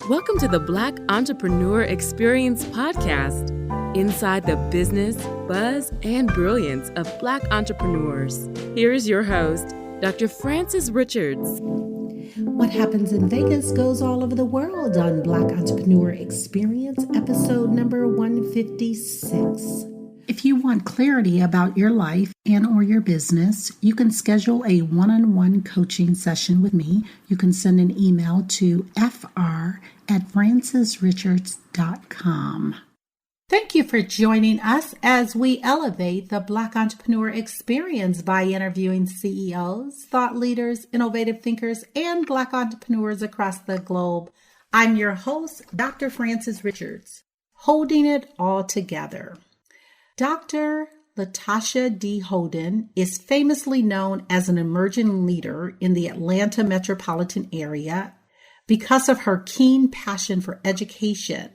Welcome to the Black Entrepreneur Experience podcast, inside the business, buzz, and brilliance of Black entrepreneurs. Here is your host, Dr. Frances Richards. What happens in Vegas goes all over the world on Black Entrepreneur Experience, episode number 156. If you want clarity about your life and or your business, you can schedule a one-on-one coaching session with me. You can send an email to fr@francesrichards.com. Thank you for joining us as we elevate the Black Entrepreneur Experience by interviewing CEOs, thought leaders, innovative thinkers, and Black entrepreneurs across the globe. I'm your host, Dr. Frances Richards, holding it all together. Dr. LaTarsha D. Holden is famously known as an emerging leader in the Atlanta metropolitan area because of her keen passion for education.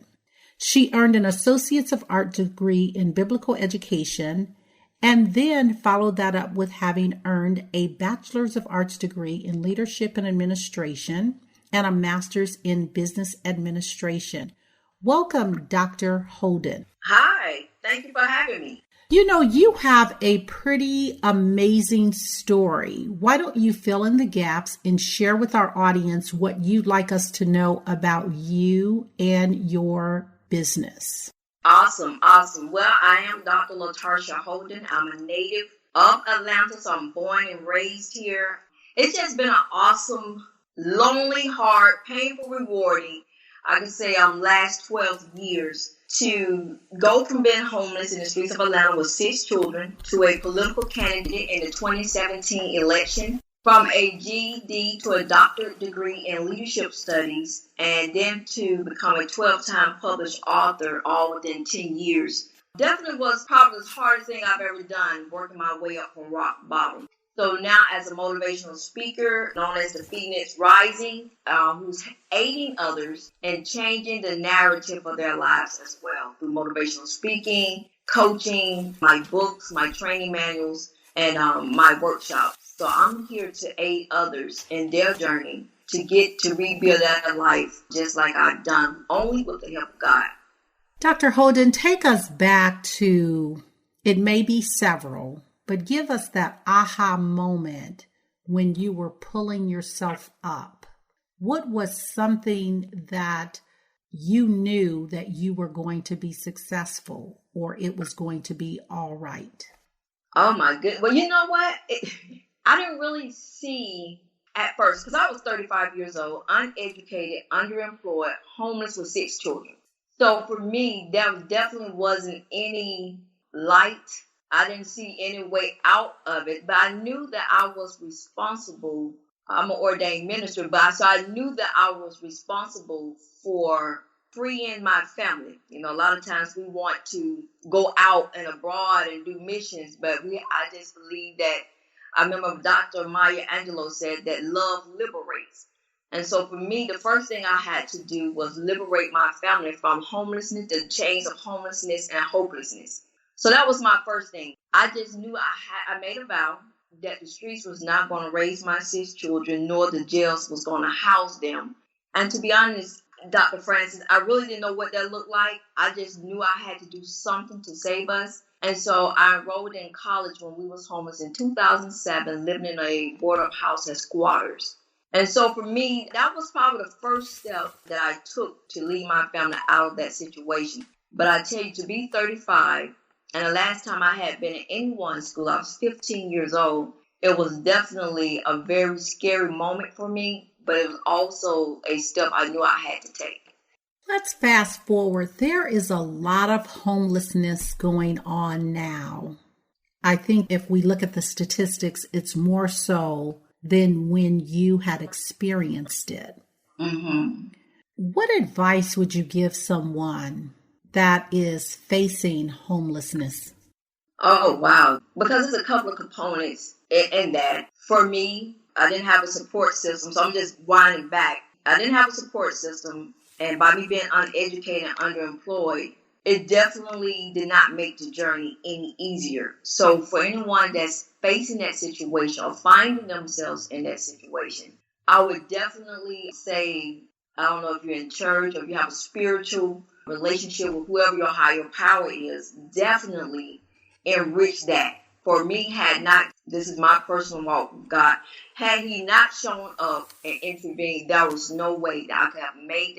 She earned an Associates of Art degree in Biblical Education and then followed that up with having earned a Bachelor's of Arts degree in Leadership and Administration and a Master's in Business Administration. Welcome, Dr. Holden. Hi, thank you for having me. You know, you have a pretty amazing story. Why don't you fill in the gaps and share with our audience what you'd like us to know about you and your business? Awesome. Well, I am Dr. LaTarsha Holden. I'm a native of Atlanta, so I'm born and raised here. It's just been an awesome, lonely, hard, painful, rewarding, I can say last 12 years to go from being homeless in the streets of Atlanta with 6 children to a political candidate in the 2017 election, from a GED to a doctorate degree in leadership studies, and then to become a 12-time published author all within 10 years. Definitely was probably the hardest thing I've ever done, working my way up from rock bottom. So now as a motivational speaker, known as the Phoenix Rising, who's aiding others and changing the narrative of their lives as well through motivational speaking, coaching, my books, my training manuals, and my workshops. So I'm here to aid others in their journey to get to rebuild their life just like I've done, only with the help of God. Dr. Holden, take us back to, it may be several, but give us that aha moment when you were pulling yourself up. What was something that you knew that you were going to be successful or it was going to be all right? Oh my goodness. Well, you know what? I didn't really see at first, because I was 35 years old, uneducated, underemployed, homeless with 6 children. So for me, there definitely wasn't any light. I didn't see any way out of it, but I knew that I was responsible. I'm an ordained minister, so I knew that I was responsible for freeing my family. You know, a lot of times we want to go out and abroad and do missions, but I just believe that, I remember Dr. Maya Angelou said that love liberates. And so for me, the first thing I had to do was liberate my family from homelessness, the chains of homelessness and hopelessness. So that was my first thing. I just knew I made a vow that the streets was not going to raise my 6 children, nor the jails was going to house them. And to be honest, Dr. Frances, I really didn't know what that looked like. I just knew I had to do something to save us. And so I enrolled in college when we was homeless in 2007, living in a board-up house as squatters. And so for me, that was probably the first step that I took to lead my family out of that situation. But I tell you, to be 35, and the last time I had been in anyone's school, I was 15 years old. It was definitely a very scary moment for me, but it was also a step I knew I had to take. Let's fast forward. There is a lot of homelessness going on now. I think if we look at the statistics, it's more so than when you had experienced it. Mm-hmm. What advice would you give someone that is facing homelessness? Oh, wow. Because there's a couple of components in that. For me, I didn't have a support system, so I'm just winding back. I didn't have a support system, and by me being uneducated and underemployed, it definitely did not make the journey any easier. So for anyone that's facing that situation or finding themselves in that situation, I would definitely say I don't know if you're in church or if you have a spiritual relationship with whoever your higher power is, definitely enrich that. For me, this is my personal walk with God, had he not shown up and intervened, there was no way that I could have made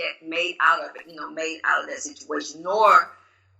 out of it, made out of that situation, nor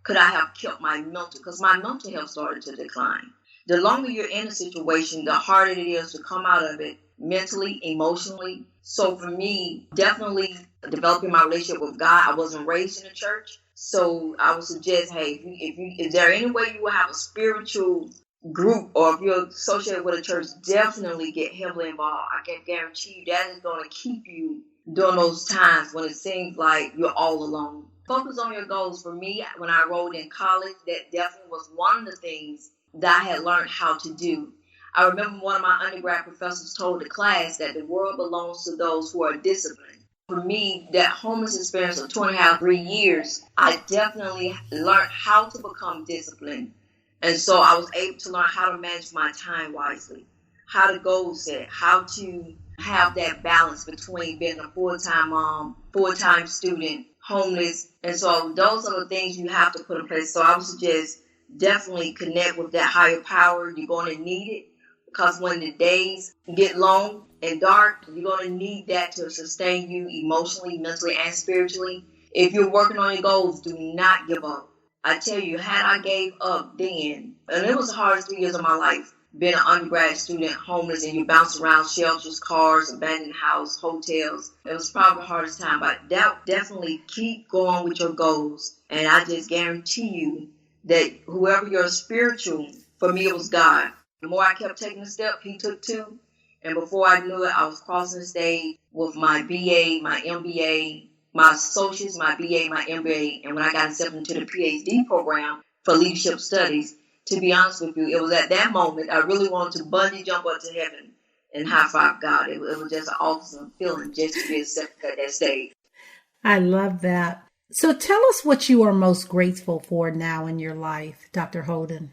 could I have kept my mental, because my mental health started to decline. The longer you're in a situation, the harder it is to come out of it mentally, emotionally. So for me, definitely developing my relationship with God. I wasn't raised in a church, so I would suggest, hey, if there any way you will have a spiritual group, or if you're associated with a church, definitely get heavily involved. I can guarantee you that is going to keep you during those times when it seems like you're all alone. Focus on your goals. For me, when I enrolled in college, that definitely was one of the things that I had learned how to do. I remember one of my undergrad professors told the class that the world belongs to those who are disciplined. For me, that homeless experience of 2.5, 3 years, I definitely learned how to become disciplined. And so I was able to learn how to manage my time wisely, how to goal set, how to have that balance between being a full-time mom, full-time student, homeless. And so those are the things you have to put in place. So I would suggest definitely connect with that higher power. You're going to need it, because when the days get long and dark, you're going to need that to sustain you emotionally, mentally, and spiritually. If you're working on your goals, do not give up. I tell you, had I gave up then, and it was the hardest 3 years of my life, being an undergrad student, homeless, and you bounce around shelters, cars, abandoned house, hotels. It was probably the hardest time, but definitely keep going with your goals. And I just guarantee you that whoever your spiritual, for me it was God. The more I kept taking a step, he took two. And before I knew it, I was crossing the stage with my BA, my MBA, my associates, my BA, my MBA. And when I got accepted into the PhD program for leadership studies, to be honest with you, it was at that moment I really wanted to bungee jump up to heaven and high five God. It was just an awesome feeling just to be accepted at that stage. I love that. So tell us what you are most grateful for now in your life, Dr. Holden.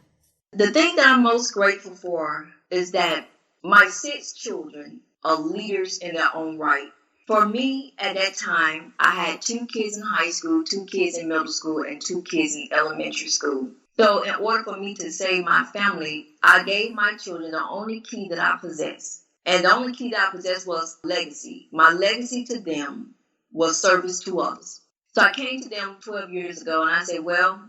The thing that I'm most grateful for is that my 6 children are leaders in their own right. For me, at that time, I had 2 kids in high school, 2 kids in middle school, and 2 kids in elementary school. So in order for me to save my family, I gave my children the only key that I possessed. And the only key that I possessed was legacy. My legacy to them was service to others. So I came to them 12 years ago and I said, well,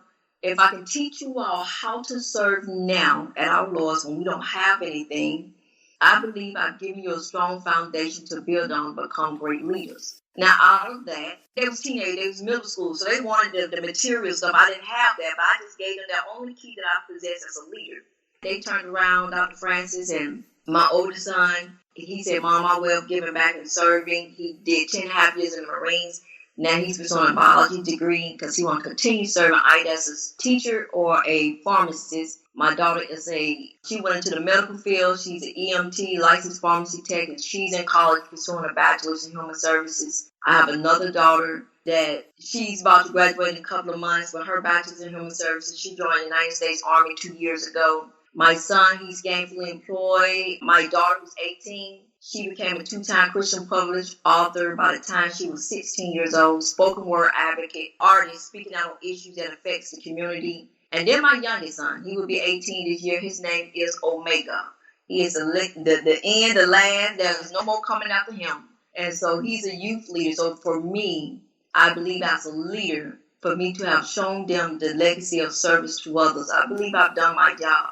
if I can teach you all how to serve now at our Lord's when we don't have anything, I believe I've given you a strong foundation to build on and become great leaders. Now, out of that, they was teenagers, they was middle school, so they wanted the material stuff. I didn't have that, but I just gave them the only key that I possess as a leader. They turned around, Dr. Francis, and my oldest son, he said, Mom, my way of giving back and serving. He did 10.5 years in the Marines. Now he's pursuing a biology degree because he wants to continue serving either as a teacher or a pharmacist. My daughter she went into the medical field. She's an EMT, licensed pharmacy tech, and she's in college pursuing a bachelor's in human services. I have another daughter that she's about to graduate in a couple of months with her bachelor's in human services. She joined the United States Army 2 years ago. My son, he's gainfully employed. My daughter was 18. She became a 2-time Christian published author by the time she was 16 years old, spoken word advocate, artist, speaking out on issues that affects the community. And then my youngest son, he will be 18 this year. His name is Omega. He is the end, the last. There's no more coming after him. And so he's a youth leader. So for me, I believe as a leader, for me to have shown them the legacy of service to others, I believe I've done my job.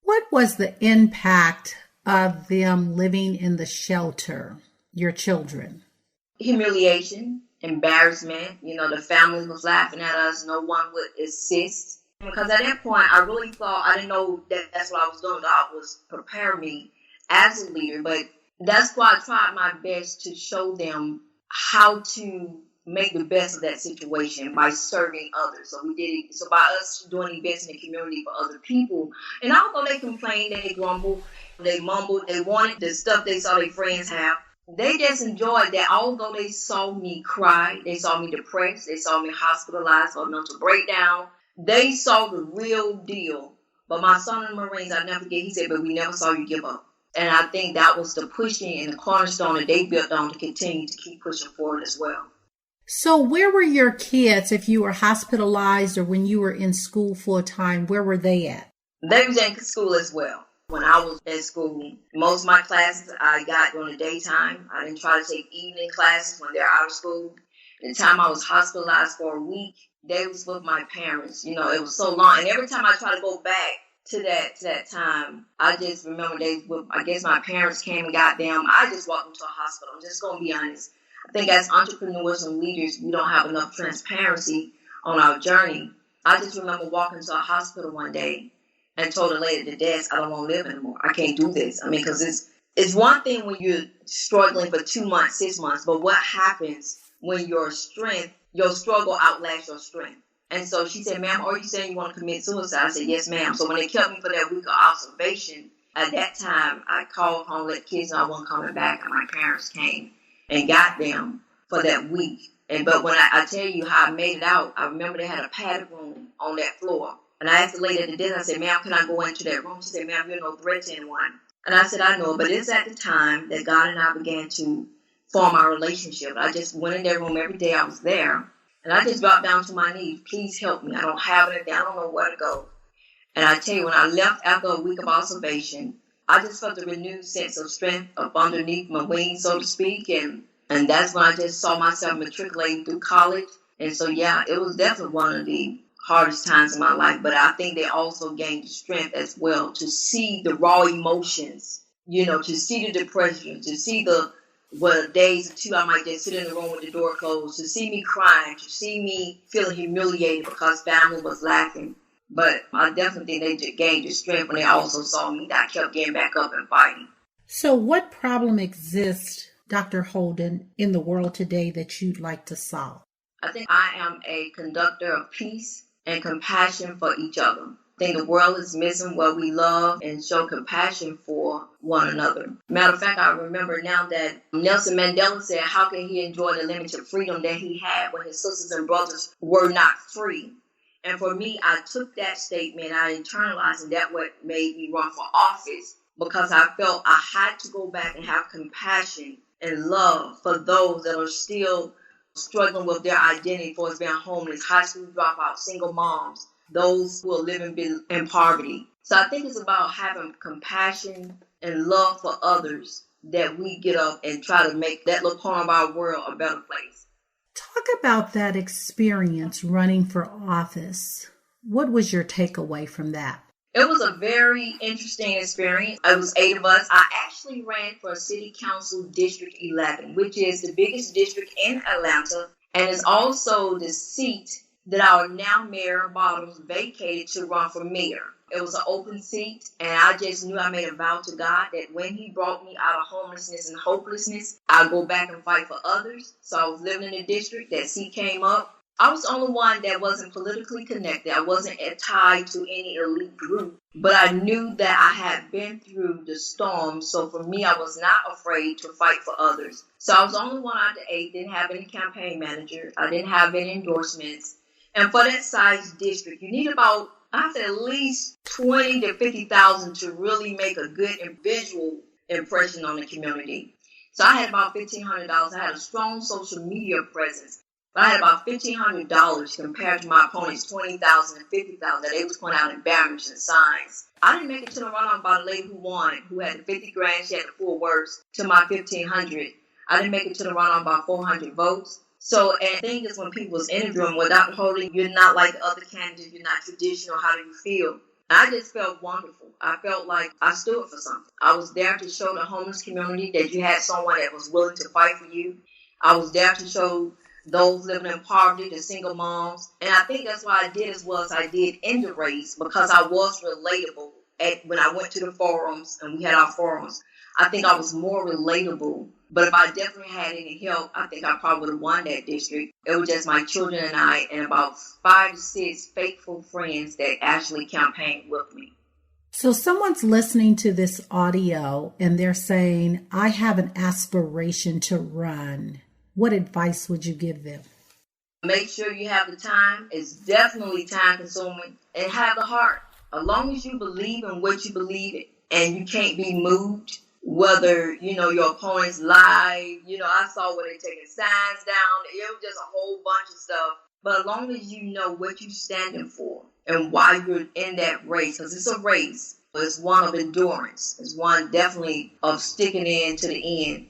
What was the impact of them living in the shelter, your children? Humiliation, embarrassment. The family was laughing at us. No one would assist. Because at that point, I really thought, I didn't know that that's what I was doing. God was preparing me as a leader. But that's why I tried my best to show them how to make the best of that situation by serving others. So we did it. So by us doing events in the community for other people, and although they complained, they grumbled, they mumbled, they wanted the stuff they saw their friends have, they just enjoyed that. Although they saw me cry, they saw me depressed, they saw me hospitalized for a mental breakdown, they saw the real deal. But my son in the Marines, I'll never forget, he said, but we never saw you give up. And I think that was the pushing and the cornerstone that they built on to continue to keep pushing forward as well. So where were your kids if you were hospitalized or when you were in school full time? Where were they at? They was in school as well. When I was at school, most of my classes I got during the daytime. I didn't try to take evening classes when they're out of school. The time I was hospitalized for a week, they was with my parents. You know, it was so long. And every time I try to go back to that time, I just remember I guess my parents came and got them. I just walked into a hospital. I'm just going to be honest. I think as entrepreneurs and leaders, we don't have enough transparency on our journey. I just remember walking to a hospital one day and told the lady at the desk, I don't want to live anymore. I can't do this. I mean, because it's one thing when you're struggling for 2 months, 6 months, but what happens when your struggle outlasts your strength? And so she said, ma'am, are you saying you want to commit suicide? I said, yes, ma'am. So when they kept me for that week of observation, at that time, I called home, let the kids know I wasn't coming back, and my parents came and got them for that week. But when I tell you how I made it out, I remember they had a padded room on that floor. And I asked the lady at the desk, I said, ma'am, can I go into that room? She said, ma'am, you're no threat to anyone. And I said, I know, but it's at the time that God and I began to form our relationship. I just went in that room every day I was there. And I just dropped down to my knees. Please help me. I don't have anything. I don't know where to go. And I tell you, when I left after a week of observation, I just felt a renewed sense of strength up underneath my wings, so to speak. And that's when I just saw myself matriculating through college. And so, yeah, it was definitely one of the hardest times in my life. But I think they also gained the strength as well to see the raw emotions, you know, to see the depression, to see days or two I might just sit in the room with the door closed, to see me crying, to see me feeling humiliated because family was lacking. But I definitely think they gained the strength when they also saw me that I kept getting back up and fighting. So what problem exists, Dr. Holden, in the world today that you'd like to solve? I think I am a conductor of peace and compassion for each other. I think the world is missing what we love and show compassion for one another. Matter of fact, I remember now that Nelson Mandela said, how can he enjoy the limited freedom that he had when his sisters and brothers were not free? And for me, I took that statement, I internalized, and that's what made me run for office, because I felt I had to go back and have compassion and love for those that are still struggling with their identity, for being homeless, high school dropouts, single moms, those who are living in poverty. So I think it's about having compassion and love for others that we get up and try to make that little corner of our world a better place. Talk about that experience running for office. What was your takeaway from that? It was a very interesting experience. It was 8 of us. I actually ran for City Council District 11, which is the biggest district in Atlanta, and is also the seat that our now Mayor Bottles vacated to run for mayor. It was an open seat, and I just knew I made a vow to God that when he brought me out of homelessness and hopelessness, I'd go back and fight for others. So I was living in the district. That seat came up. I was the only one that wasn't politically connected. I wasn't tied to any elite group, but I knew that I had been through the storm. So for me, I was not afraid to fight for others. So I was the only one out of the 8, didn't have any campaign manager. I didn't have any endorsements. And for that size district, you need about, I said, at least 20 to 50,000 to really make a good and visual impression on the community. So I had about $1,500. I had a strong social media presence. But I had about $1,500 compared to my opponent's $20,000 and $50,000 that they was putting out in banners and signs. I didn't make it to the runoff by the lady who won, who had the 50 grand, she had the full words, to my 1,500. I didn't make it to the runoff by 400 votes. So, and the thing is, when people was interviewing, well, Dr. Holden, you're not like other candidates, you're not traditional, how do you feel? I just felt wonderful. I felt like I stood for something. I was there to show the homeless community that you had someone that was willing to fight for you. I was there to show those living in poverty, the single moms. And I think that's why I did as well as I did in the race, because I was relatable. When I went to the forums and we had our forums, I think I was more relatable. But if I definitely had any help, I think I probably would have won that district. It was just my children and I and about 5 to 6 faithful friends that actually campaigned with me. So someone's listening to this audio and they're saying, I have an aspiration to run. What advice would you give them? Make sure you have the time. It's definitely time consuming. And have the heart. As long as you believe in what you believe in and you can't be moved, whether, your opponents lied. I saw where they taking signs down. It was just a whole bunch of stuff. But as long as you know what you're standing for and why you're in that race, because it's a race, it's one of endurance. It's one definitely of sticking in to the end.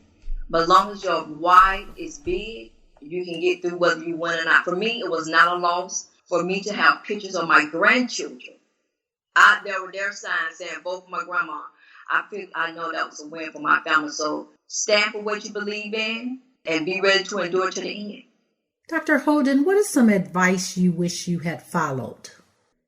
But as long as your why is big, you can get through whether you win or not. For me, it was not a loss for me to have pictures of my grandchildren out there with their signs saying, vote for my grandma. I know that was a win for my family. So stand for what you believe in and be ready to endure to the end. Dr. Holden, what is some advice you wish you had followed?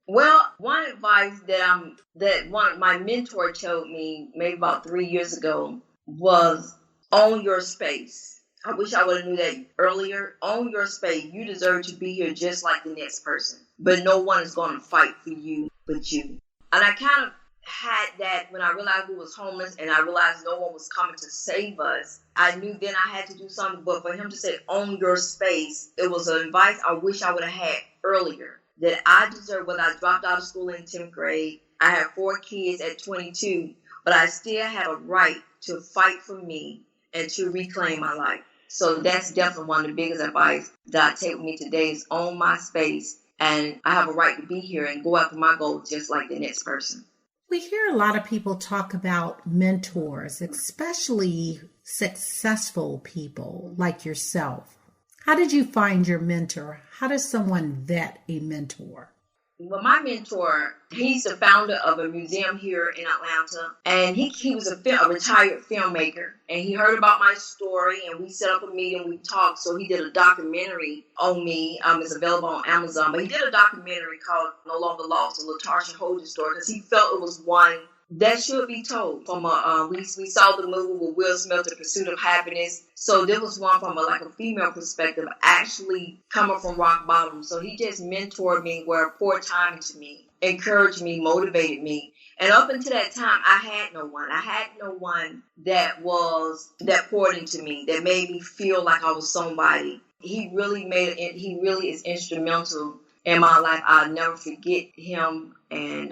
Well, one advice that my mentor told me maybe about 3 years ago was own your space. I wish I would have knew that earlier. Own your space. You deserve to be here just like the next person. But no one is going to fight for you but you. And I kind of had that when I realized we was homeless and I realized no one was coming to save us. I knew then I had to do something. But for him to say, own your space, it was an advice I wish I would have had earlier. That I deserve, when I dropped out of school in 10th grade, I had 4 kids at 22, but I still had a right to fight for me and to reclaim my life. So that's definitely one of the biggest advice that I take with me today is own my space. And I have a right to be here and go after my goals just like the next person. We hear a lot of people talk about mentors, especially successful people like yourself. How did you find your mentor? How does someone vet a mentor? Well, my mentor, he's the founder of a museum here in Atlanta, and he was a retired filmmaker, and he heard about my story, and we set up a meeting, we talked, so he did a documentary on me. It's available on Amazon, but he did a documentary called No Longer Lost, the LaTarsha Holden story, because he felt it was one that should be told. From we saw the movie with Will Smith, The Pursuit of Happiness. So there was one from a female perspective, actually coming from rock bottom. So he just mentored me, where poured time into me, encouraged me, motivated me. And up until that time, I had no one. I had no one that poured into me, that made me feel like I was somebody. He really is instrumental in my life. I'll never forget him. And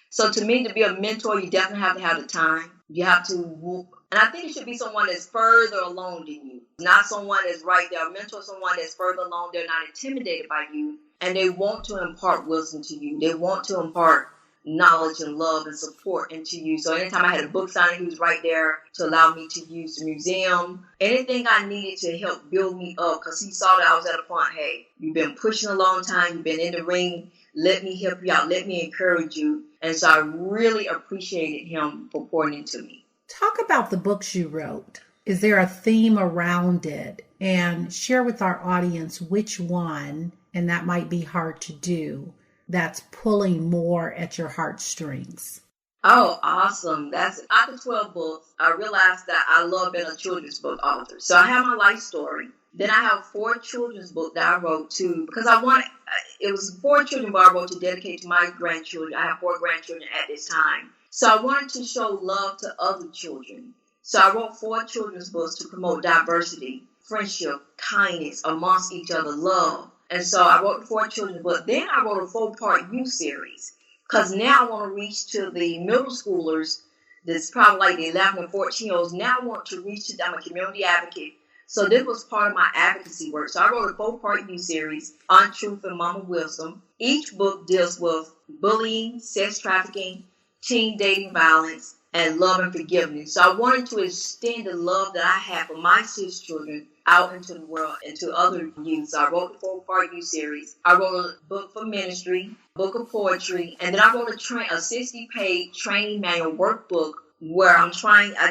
So to me, to be a mentor, you definitely have to have the time. You have to, and I think it should be someone that's further along than you. Not someone that's right there. A mentor is someone that's further along. They're not intimidated by you. And they want to impart wisdom to you. They want to impart knowledge and love and support into you. So anytime I had a book signing, he was right there to allow me to use the museum. Anything I needed to help build me up, because he saw that I was at a point, hey, you've been pushing a long time. You've been in the ring. Let me help you out. Let me encourage you. And so I really appreciated him for pouring into me. Talk about the books you wrote. Is there a theme around it? And share with our audience which one, and that might be hard to do, that's pulling more at your heartstrings. Oh, awesome. That's after 12 books, I realized that I love being a children's book author. So I have my life story. Then I have 4 children's books that I wrote too, because it was 4 children that I wrote to dedicate to my grandchildren. I have 4 grandchildren at this time. So I wanted to show love to other children. So I wrote 4 children's books to promote diversity, friendship, kindness amongst each other, love. And so I wrote 4 children's books. Then I wrote a 4-part youth series, because now I want to reach to the middle schoolers. That's probably like the 11 and 14-year-olds. Now I want to reach to them. I'm a community advocate. So this was part of my advocacy work. So I wrote a 4-part youth series on truth and mama wisdom. Each book deals with bullying, sex trafficking, teen dating violence, and love and forgiveness. So I wanted to extend the love that I have for my 6 children out into the world and to other youth. So I wrote the 4-part youth series. I wrote a book for ministry, book of poetry, and then I wrote a 60-page training manual workbook where I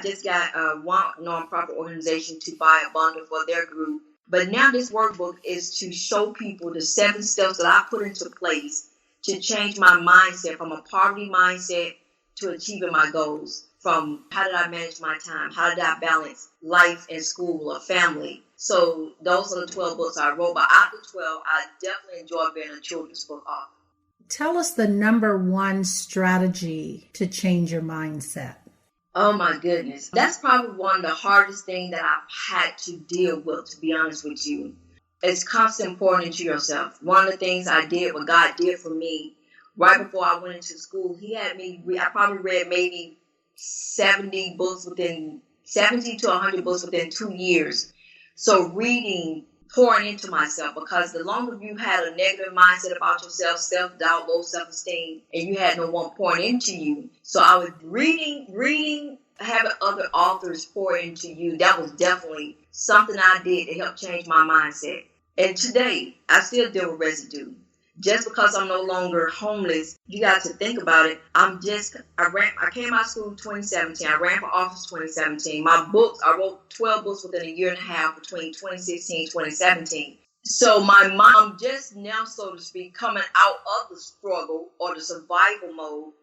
just got one nonprofit organization to buy a bundle for their group. But now this workbook is to show people the 7 steps that I put into place to change my mindset from a poverty mindset to achieving my goals. From how did I manage my time? How did I balance life and school or family? So those are the 12 books I wrote. But after 12, I definitely enjoy being a children's book author. Tell us the number 1 strategy to change your mindset. Oh my goodness. That's probably one of the hardest things that I've had to deal with, to be honest with you. It's constant pouring into yourself. One of the things I did, what God did for me, right before I went into school, He had me, I probably read maybe 70 to 100 books within 2 years. So reading, pouring into myself, because the longer you had a negative mindset about yourself, self-doubt, low self-esteem, and you had no one pouring into you. So I was reading, having other authors pour into you. That was definitely something I did to help change my mindset. And today, I still deal with residue. Just because I'm no longer homeless, you got to think about it. I came out of school in 2017. I ran for office 2017. My books, I wrote 12 books within a year and a half between 2016 and 2017. So my mom just now, so to speak, coming out of the struggle or the survival mode,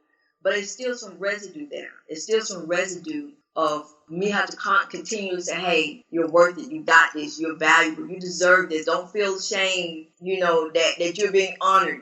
but it's still some residue there. It's still some residue of me have to continually say, hey, you're worth it. You got this. You're valuable. You deserve this. Don't feel ashamed, that you're being honored,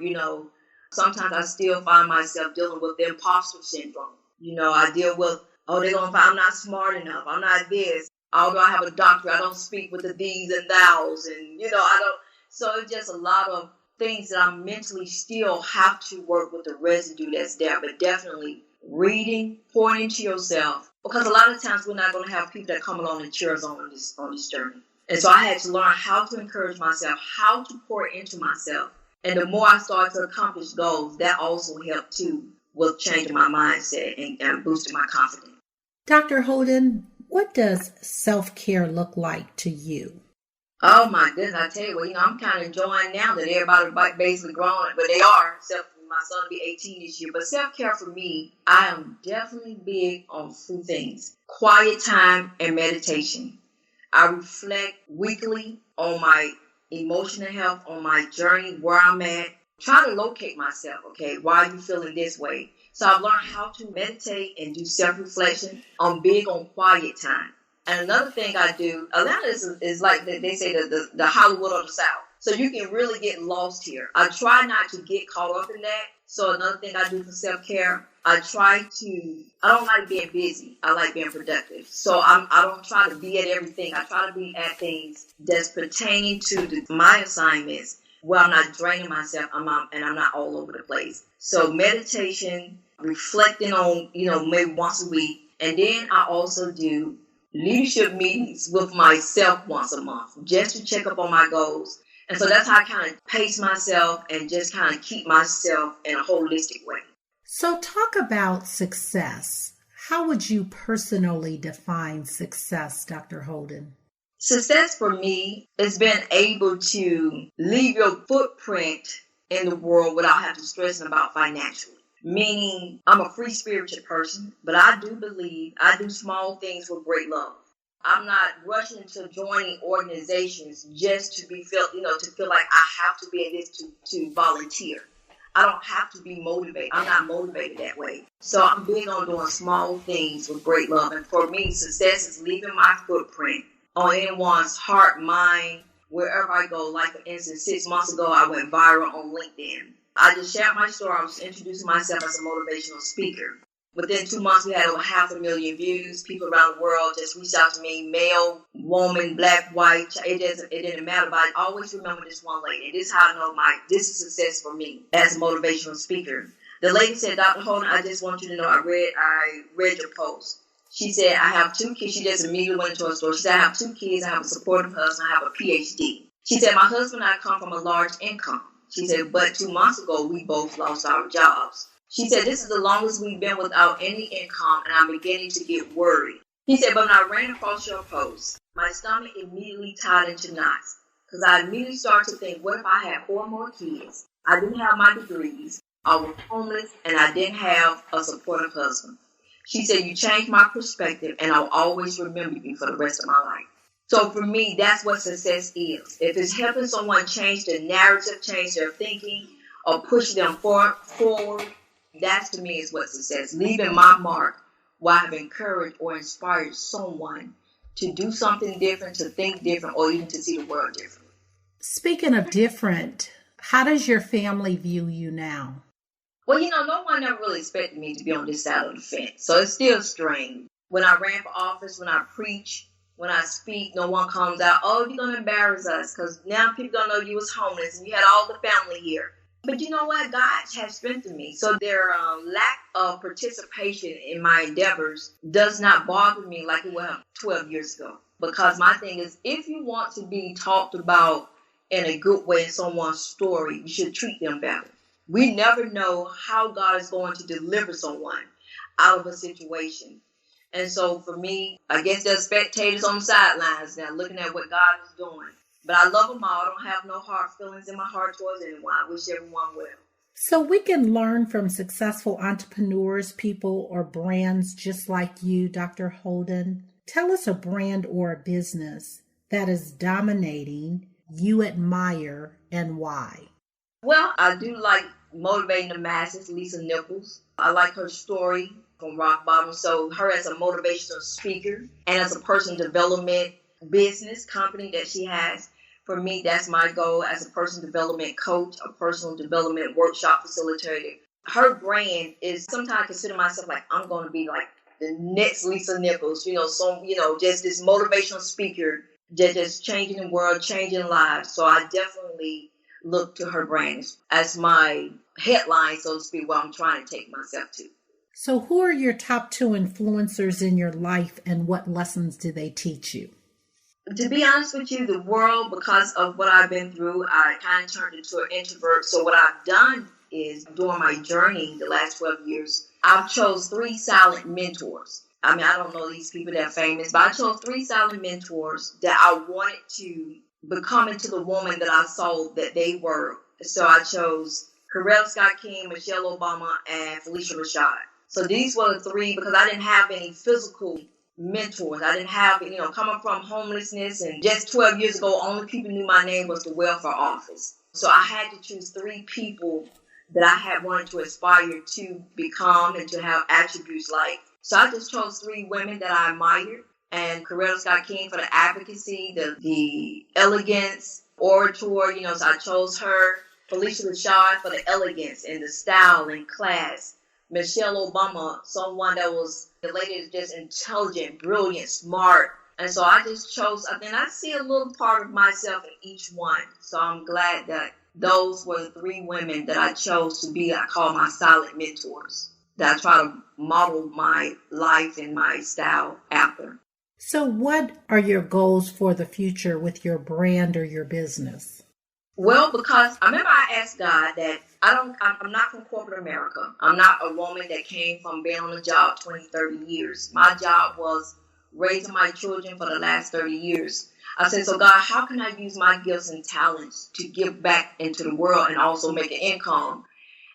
Sometimes I still find myself dealing with the imposter syndrome. I deal with, they're going to find I'm not smart enough. I'm not this. Although I have a doctorate, I don't speak with the these and thous. And, I don't. So it's just a lot of things that I mentally still have to work with the residue that's there. But definitely reading, pouring into yourself. Because a lot of times we're not going to have people that come along and cheer us on this journey. And so I had to learn how to encourage myself, how to pour into myself. And the more I started to accomplish goals, that also helped too with changing my mindset and boosting my confidence. Dr. Holden, what does self-care look like to you? Oh my goodness, I tell you, I'm kind of enjoying now that everybody's basically grown, but they are, except for my son will be 18 this year. But self-care for me, I am definitely big on 2 things: quiet time and meditation. I reflect weekly on my emotional health, on my journey, where I'm at. Try to locate myself, okay? Why are you feeling this way? So I've learned how to meditate and do self-reflection. I'm big on quiet time. And another thing I do, Atlanta is like they say the Hollywood of the South. So you can really get lost here. I try not to get caught up in that. So another thing I do for self-care, I don't like being busy. I like being productive. So I don't try to be at everything. I try to be at things that's pertaining to my assignments where I'm not draining myself and I'm not all over the place. So meditation, reflecting on, maybe once a week. And then I also do leadership meetings with myself once a month just to check up on my goals. And so that's how I kind of pace myself and just kind of keep myself in a holistic way. So talk about success. How would you personally define success, Dr. Holden? Success for me is being able to leave your footprint in the world without having to stress about financially. Meaning, I'm a free spirited person, but I do believe I do small things with great love. I'm not rushing to joining organizations just to be felt, to feel like I have to be in this to volunteer. I don't have to be motivated. I'm not motivated that way. So I'm big on doing small things with great love. And for me, success is leaving my footprint on anyone's heart, mind, wherever I go. Like, for instance, 6 months ago, I went viral on LinkedIn. I just shared my story. I was introducing myself as a motivational speaker. Within 2 months, we had over 500,000 views. People around the world just reached out to me, male, woman, black, white. It didn't matter. But I always remember this one lady. And this is how I know this is success for me as a motivational speaker. The lady said, Dr. Holden, I just want you to know I read your post. She said, I have 2 kids. She just immediately went into her story. She said, I have 2 kids. I have a supportive husband. I have a PhD. She said, my husband and I come from a large income. She said, but 2 months ago, we both lost our jobs. She said, this is the longest we've been without any income, and I'm beginning to get worried. He said, but when I ran across your post, my stomach immediately tied into knots, because I immediately started to think, what if I had 4 more kids? I didn't have my degrees, I was homeless, and I didn't have a supportive husband. She said, you changed my perspective, and I'll always remember you for the rest of my life. So for me, that's what success is. If it's helping someone change their narrative, change their thinking, or push them forward, that to me is what success. Leaving my mark where I have encouraged or inspired someone to do something different, to think different, or even to see the world differently. Speaking of different, how does your family view you now? Well, no one ever really expected me to be on this side of the fence. So it's still strange. When I ran for office, when I preach, when I speak, no one comes out, oh, you're going to embarrass us, because now people don't know you was homeless and you had all the family here. But you know what? God has strengthened me. So their lack of participation in my endeavors does not bother me like it was 12 years ago. Because my thing is, if you want to be talked about in a good way in someone's story, you should treat them better. We never know how God is going to deliver someone out of a situation. And so for me, I guess there's spectators on the sidelines now looking at what God is doing. But I love them all. I don't have no hard feelings in my heart towards anyone. I wish everyone well. So we can learn from successful entrepreneurs, people, or brands just like you, Dr. Holden. Tell us a brand or a business that is dominating, you admire, and why. Well, I do like Motivating the Masses, Lisa Nichols. I like her story from rock bottom. So her as a motivational speaker and as a personal development business company that she has. For me, that's my goal as a personal development coach, a personal development workshop facilitator. Her brand is, sometimes I consider myself like I'm going to be like the next Lisa Nichols, just this motivational speaker that just changing the world, changing lives. So I definitely look to her brand as my headline, so to speak, where I'm trying to take myself to. So who are your top 2 influencers in your life, and what lessons do they teach you? To be honest with you, the world, because of what I've been through, I kind of turned into an introvert. So what I've done is, during my journey the last 12 years, I've chose 3 silent mentors. I mean, I don't know these people that are famous, but I chose 3 silent mentors that I wanted to become into the woman that I saw that they were. So I chose Coretta Scott King, Michelle Obama, and Felicia Rashad. So these were the 3 because I didn't have any physical mentors. I didn't have, coming from homelessness, and just 12 years ago, only people knew my name was the welfare office. So I had to choose 3 people that I had wanted to aspire to become and to have attributes like. So I just chose 3 women that I admired, and Coretta Scott King for the advocacy, the elegance, orator, so I chose her. Felicia Rashad for the elegance and the style and class. Michelle Obama, someone that was, the lady is just intelligent, brilliant, smart. And so I just chose, and I see a little part of myself in each one. So I'm glad that those were the 3 women that I chose to be, I call my silent mentors, that I try to model my life and my style after. So what are your goals for the future with your brand or your business? Well, because I remember I asked God that I'm not from corporate America. I'm not a woman that came from being on the job 20, 30 years. My job was raising my children for the last 30 years. I said, so God, how can I use my gifts and talents to give back into the world and also make an income?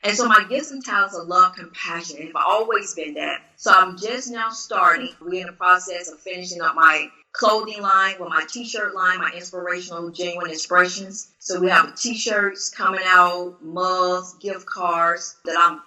And so my gifts and talents are love, compassion, and I've always been that. So I'm just now starting. We're in the process of finishing up my clothing line with my t-shirt line, my inspirational, genuine expressions. So we have t-shirts coming out, mugs, gift cards that I'm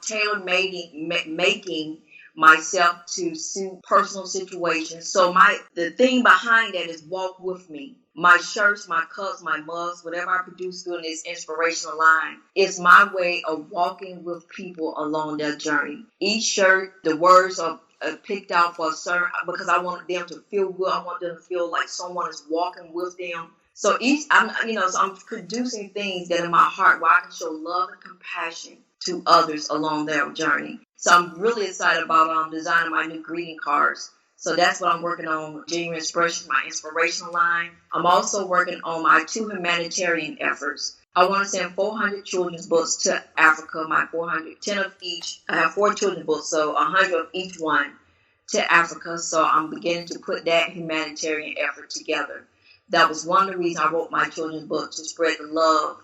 making myself to suit personal situations. So the thing behind that is walk with me. My shirts, my cups, my mugs, whatever I produce through this inspirational line, it's my way of walking with people along their journey. Each shirt, the words are picked out for a certain, because I want them to feel good. I want them to feel like someone is walking with them. So I'm producing things that in my heart where I can show love and compassion to others along their journey. So I'm really excited about designing my new greeting cards. So that's what I'm working on, Genuine Expressions, my inspirational line. I'm also working on my 2 humanitarian efforts. I want to send 400 children's books to Africa, 10 of each. I have 4 children's books, so 100 of each one to Africa. So I'm beginning to put that humanitarian effort together. That was one of the reasons I wrote my children's book, to spread the love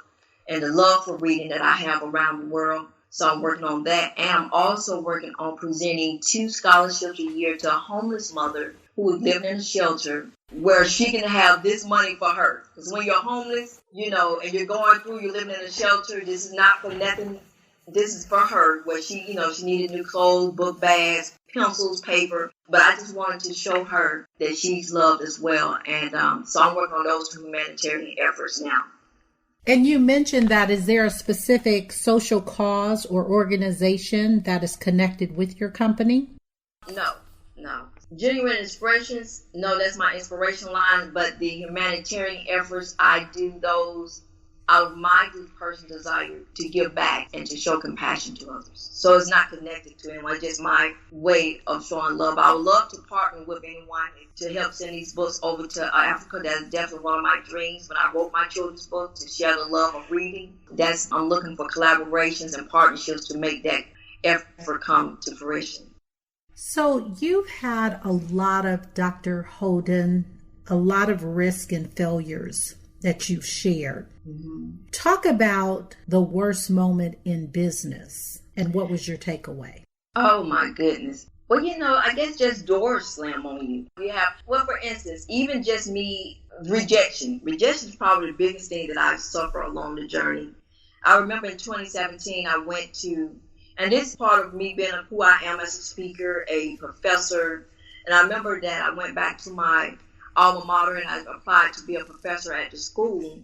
and the love for reading that I have around the world. So I'm working on that. And I'm also working on presenting 2 scholarships a year to a homeless mother who is living in a shelter, where she can have this money for her. Because when you're homeless, and you're going through, you're living in a shelter, this is not for nothing. This is for her, where she needed new clothes, book bags, pencils, paper. But I just wanted to show her that she's loved as well. And so I'm working on those 2 humanitarian efforts now. And you mentioned that, is there a specific social cause or organization that is connected with your company? No. Genuine Expressions, no, that's my inspirational line. But the humanitarian efforts, I do those out of my deep personal desire to give back and to show compassion to others. So it's not connected to anyone, just my way of showing love. I would love to partner with anyone to help send these books over to Africa. That's definitely one of my dreams. When I wrote my children's book, to share the love of reading, I'm looking for collaborations and partnerships to make that effort come to fruition. So you've had a lot of, Dr. Holden, a lot of risk and failures that you've shared. Mm-hmm. Talk about the worst moment in business and what was your takeaway? Oh my goodness. Well, I guess just doors slam on you. For instance, even just me, rejection. Rejection is probably the biggest thing that I've suffered along the journey. I remember in 2017, I went to, and this is part of me being who I am as a speaker, a professor. And I remember that I went back to my alma mater and I applied to be a professor at the school.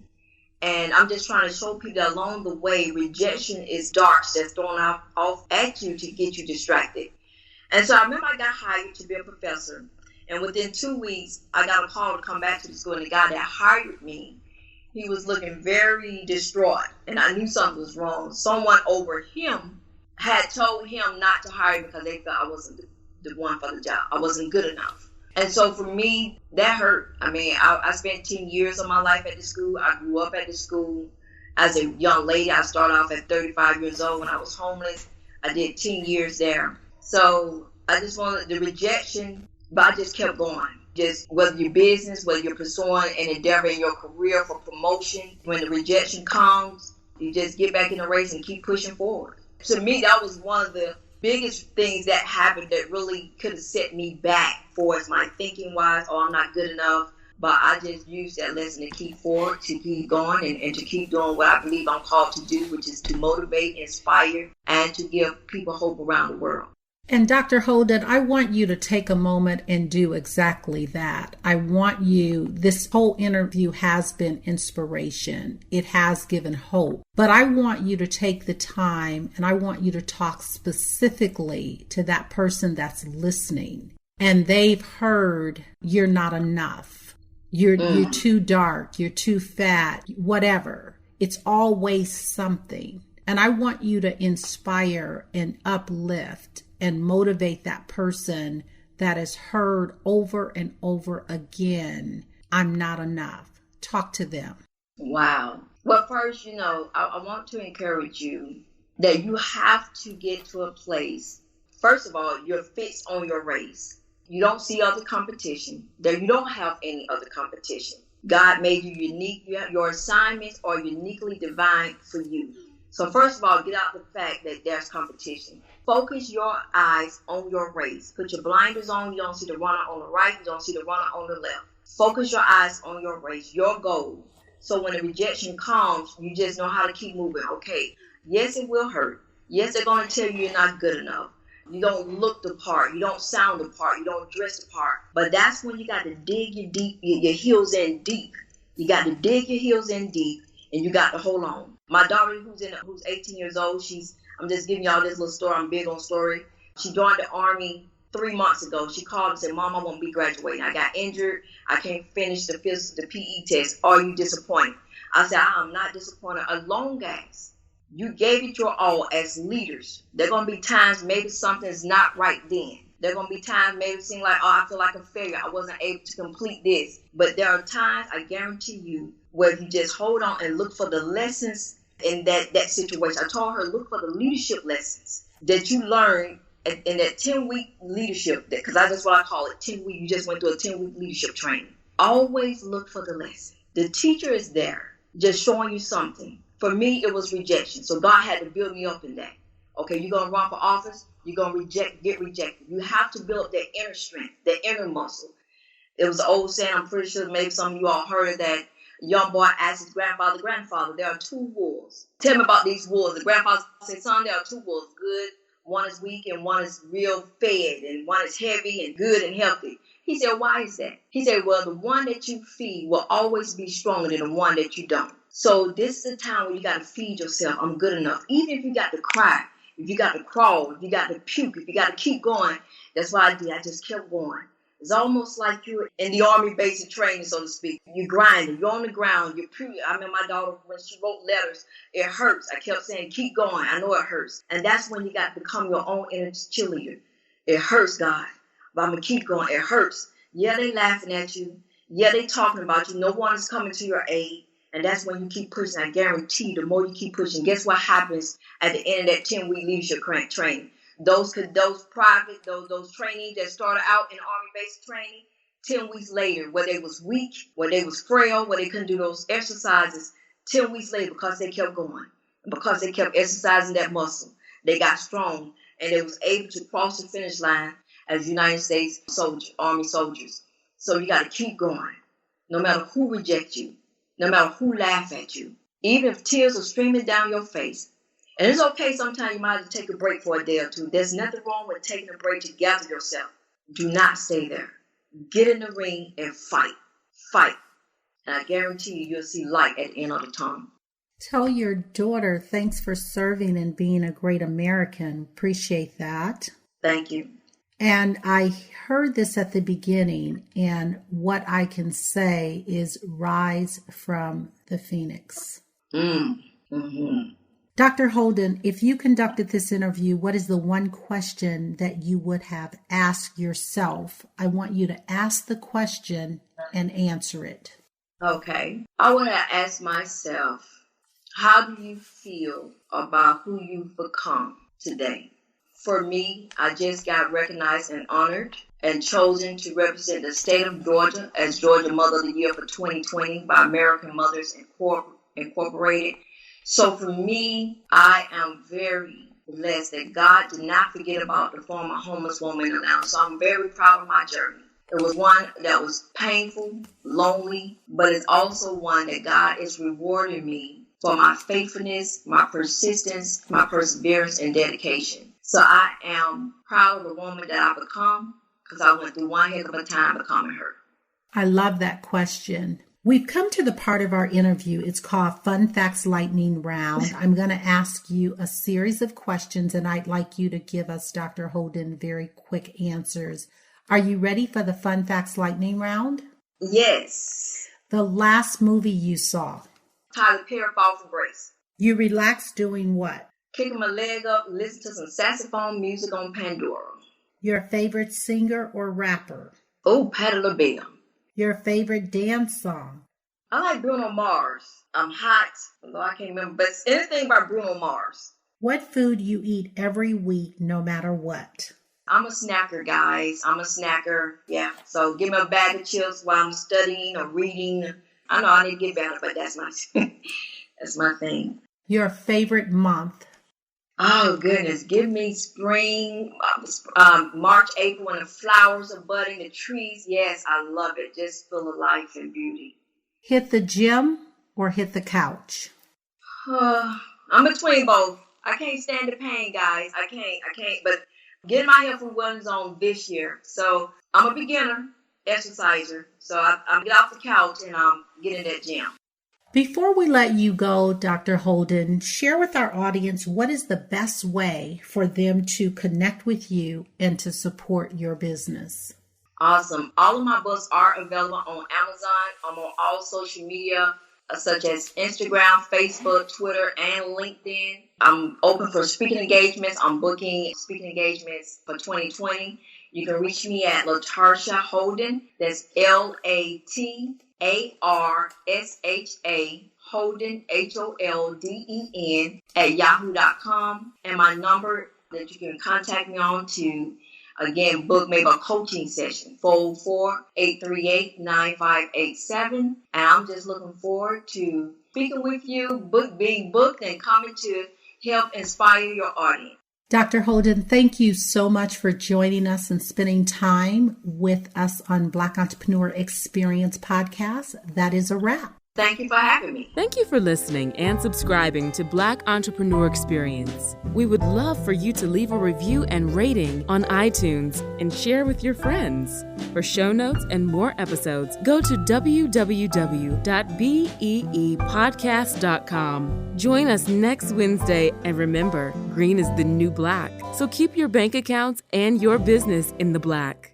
And I'm just trying to show people that along the way, rejection is darts that's thrown off at you to get you distracted. And so I remember I got hired to be a professor. And within 2 weeks, I got a call to come back to the school. And the guy that hired me, he was looking very distraught. And I knew something was wrong. Someone over him had told him not to hire me because they thought I wasn't the one for the job. I wasn't good enough. And so for me, that hurt. I mean, I spent 10 years of my life at the school. I grew up at the school as a young lady. I started off at 35 years old when I was homeless. I did 10 years there. So I just wanted the rejection, but I just kept going. Just whether your business, whether you're pursuing an endeavor in your career for promotion, when the rejection comes, you just get back in the race and keep pushing forward. To me, that was one of the biggest things that happened that really could have set me back for as my thinking wise, I'm not good enough. But I just used that lesson to keep forward, to keep going, and to keep doing what I believe I'm called to do, which is to motivate, inspire, and to give people hope around the world. And Dr. Holden, I want you to take a moment and do exactly that. This whole interview has been inspiration. It has given hope. But I want you to take the time and I want you to talk specifically to that person that's listening. And they've heard you're not enough. You're too dark. You're too fat. Whatever. It's always something. And I want you to inspire and uplift and motivate that person that has heard over and over again, I'm not enough. Talk to them. Wow. Well, first, I want to encourage you that you have to get to a place. First of all, you're fixed on your race. You don't see other competition. You don't have any other competition. God made you unique. Your assignments are uniquely divine for you. So first of all, get out the fact that there's competition. Focus your eyes on your race. Put your blinders on. You don't see the runner on the right. You don't see the runner on the left. Focus your eyes on your race, your goal. So when the rejection comes, you just know how to keep moving. Okay, yes, it will hurt. Yes, they're going to tell you you're not good enough. You don't look the part. You don't sound the part. You don't dress the part. But that's when you got to dig your heels in deep. You got to dig your heels in deep, and you got to hold on. My daughter, who's 18 years old, I'm just giving y'all this little story. I'm big on story. She joined the Army 3 months ago. She called and said, Mom, I won't be graduating. I got injured. I can't finish the PE test. Are you disappointed? I said, I'm not disappointed. As long as you gave it your all as leaders, there are going to be times maybe something's not right then. There are going to be times maybe it seems like, I feel like a failure. I wasn't able to complete this. But there are times, I guarantee you, where you just hold on and look for the lessons in that situation. I told her, look for the leadership lessons that you learned in that 10-week leadership, because that's what I call it, 10-week. You just went through a 10-week leadership training. Always look for the lesson. The teacher is there just showing you something. For me, it was rejection. So God had to build me up in that. Okay, you're going to run for office. You're going to get rejected. You have to build that inner strength, that inner muscle. It was an old saying, I'm pretty sure maybe some of you all heard of that. Young boy asked his grandfather, there are two wolves. Tell me about these wolves. The grandfather said, son, there are two wolves. Good, one is weak, and one is real fed, and one is heavy and good and healthy. He said, why is that? He said, well, the one that you feed will always be stronger than the one that you don't. So this is the time where you got to feed yourself. I'm good enough. Even if you got to cry, if you got to crawl, if you got to puke, if you got to keep going. That's what I did. I just kept going. It's almost like you're in the Army basic training, so to speak. You're grinding. You're on the ground. I mean, my daughter, when she wrote letters, it hurts. I kept saying, keep going. I know it hurts. And that's when you got to become your own inner cheerleader. It hurts, God, but I'm going to keep going. It hurts. Yeah, they laughing at you. Yeah, they talking about you. No one is coming to your aid. And that's when you keep pushing. I guarantee the more you keep pushing, guess what happens at the end of that 10-week leadership training? Those trainees that started out in Army basic training, 10 weeks later, where they was weak, where they was frail, where they couldn't do those exercises, 10 weeks later, because they kept going, and because they kept exercising that muscle, they got strong, and they was able to cross the finish line as United States Army soldiers. So you got to keep going, no matter who rejects you, no matter who laugh at you, even if tears are streaming down your face. And it's okay, sometimes you might have to take a break for a day or two. There's nothing wrong with taking a break to gather yourself. Do not stay there. Get in the ring and fight. Fight. And I guarantee you'll see light at the end of the tunnel. Tell your daughter thanks for serving and being a great American. Appreciate that. Thank you. And I heard this at the beginning, and what I can say is rise from the phoenix. Mm-hmm. Dr. Holden, if you conducted this interview, what is the one question that you would have asked yourself? I want you to ask the question and answer it. Okay. I want to ask myself, how do you feel about who you've become today? For me, I just got recognized and honored and chosen to represent the state of Georgia as Georgia Mother of the Year for 2020 by American Mothers Incorporated. So for me, I am very blessed that God did not forget about the former homeless woman in Atlanta. So I'm very proud of my journey. It was one that was painful, lonely, but it's also one that God is rewarding me for my faithfulness, my persistence, my perseverance, and dedication. So I am proud of the woman that I've become because I went through one heck of a time becoming her. I love that question. We've come to the part of our interview. It's called Fun Facts Lightning Round. I'm going to ask you a series of questions, and I'd like you to give us, Dr. Holden, very quick answers. Are you ready for the Fun Facts Lightning Round? Yes. The last movie you saw? Tyler Perry, Fall from Grace. You relaxed doing what? Kicking my leg up, listen to some saxophone music on Pandora. Your favorite singer or rapper? Oh, Patti LaBelle. Your favorite dance song? I like Bruno Mars. I'm hot, although I can't remember, but it's anything by Bruno Mars. What food you eat every week, no matter what? I'm a snacker, guys. I'm a snacker. Yeah. So give me a bag of chips while I'm studying or reading. I know I need to get better, but that's my thing. Your favorite month? Oh, goodness. Give me spring, March, April, when the flowers are budding, the trees. Yes, I love it. Just full of life and beauty. Hit the gym or hit the couch? I'm between both. I can't stand the pain, guys. I can't. But getting my health and wellness on this year. So I'm a beginner exerciser. So I get off the couch and get in that gym. Before we let you go, Dr. Holden, share with our audience what is the best way for them to connect with you and to support your business. Awesome. All of my books are available on Amazon. I'm on all social media, such as Instagram, Facebook, Twitter, and LinkedIn. I'm open for speaking engagements. I'm booking speaking engagements for 2020. You can reach me at LaTarsha Holden. That's LaTarsha Holden, HOLDEN at yahoo.com. And my number that you can contact me on to, again, book maybe a coaching session, 404-838-9587. And I'm just looking forward to speaking with you, being booked, and coming to help inspire your audience. Dr. Holden, thank you so much for joining us and spending time with us on Black Entrepreneur Experience Podcast. That is a wrap. Thank you for having me. Thank you for listening and subscribing to Black Entrepreneur Experience. We would love for you to leave a review and rating on iTunes and share with your friends. For show notes and more episodes, go to www.beepodcast.com. Join us next Wednesday, and remember, green is the new black. So keep your bank accounts and your business in the black.